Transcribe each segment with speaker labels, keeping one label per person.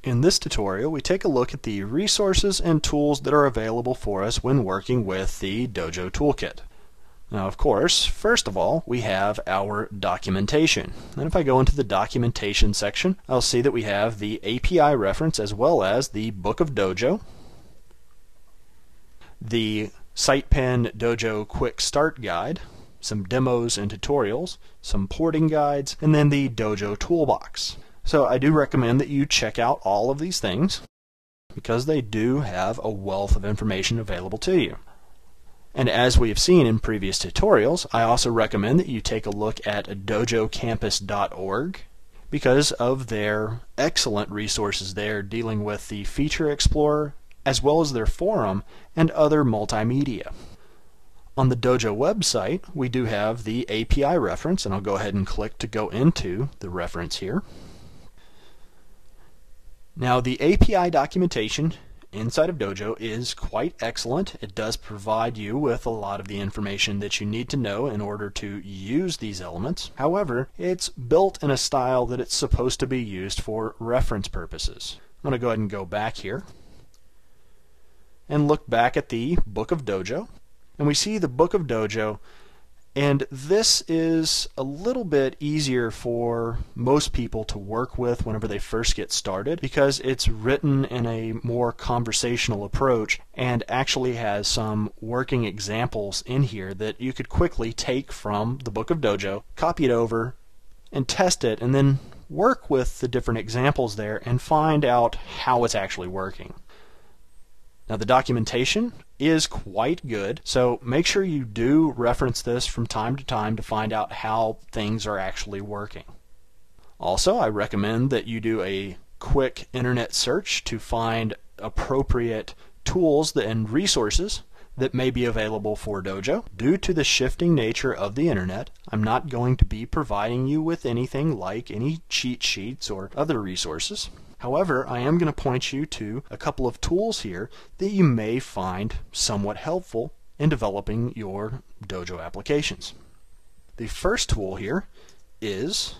Speaker 1: In this tutorial, we take a look at the resources and tools that are available for us when working with the Dojo Toolkit. Now, of course, first of all, we have our documentation. And if I go into the documentation section, I'll see that we have the API reference as well as the Book of Dojo, the SitePen Dojo Quick Start Guide, some demos and tutorials, some porting guides, and then the Dojo Toolbox. So I do recommend that you check out all of these things because they do have a wealth of information available to you. And as we have seen in previous tutorials, I also recommend that you take a look at dojocampus.org because of their excellent resources there dealing with the Feature Explorer as well as their forum and other multimedia. On the Dojo website, we do have the API reference, and I'll go ahead and click to go into the reference here. Now, the API documentation inside of Dojo is quite excellent. It does provide you with a lot of the information that you need to know in order to use these elements. However, it's built in a style that it's supposed to be used for reference purposes. I'm going to go ahead and go back here and look back at the Book of Dojo. And we see the Book of Dojo, and this is a little bit easier for most people to work with whenever they first get started because it's written in a more conversational approach and actually has some working examples in here that you could quickly take from the Book of Dojo, copy it over, and test it, and then work with the different examples there and find out how it's actually working. Now, the documentation is quite good, so make sure you do reference this from time to time to find out how things are actually working. Also, I recommend that you do a quick internet search to find appropriate tools and resources that may be available for Dojo. Due to the shifting nature of the internet, I'm not going to be providing you with anything like any cheat sheets or other resources. However, I am going to point you to a couple of tools here that you may find somewhat helpful in developing your Dojo applications. The first tool here is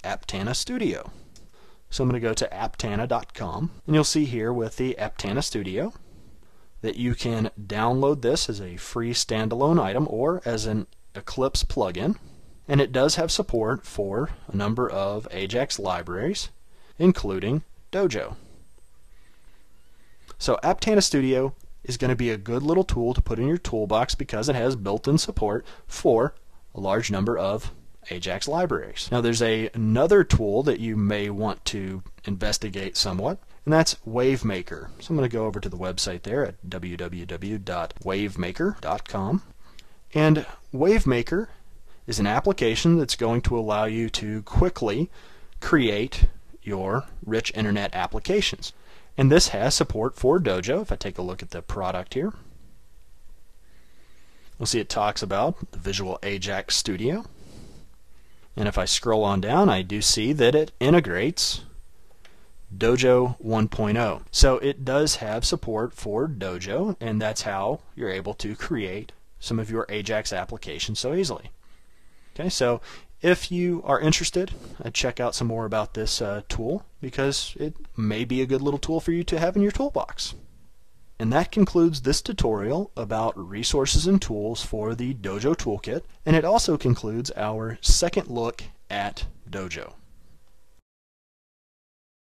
Speaker 1: Aptana Studio. So I'm going to go to aptana.com, and you'll see here with the Aptana Studio that you can download this as a free standalone item or as an Eclipse plugin. And it does have support for a number of Ajax libraries, including Dojo. So Aptana Studio is going to be a good little tool to put in your toolbox because it has built-in support for a large number of Ajax libraries. Now, there's another tool that you may want to investigate somewhat, and that's WaveMaker. So I'm going to go over to the website there at www.wavemaker.com. And WaveMaker is an application that's going to allow you to quickly create your rich internet applications. And this has support for Dojo. If I take a look at the product here, we'll see it talks about the Visual Ajax Studio. And if I scroll on down, I do see that it integrates Dojo 1.0. So it does have support for Dojo, and that's how you're able to create some of your Ajax applications so easily. Okay, so if you are interested, check out some more about this tool because it may be a good little tool for you to have in your toolbox. And that concludes this tutorial about resources and tools for the Dojo Toolkit, and it also concludes our second look at Dojo.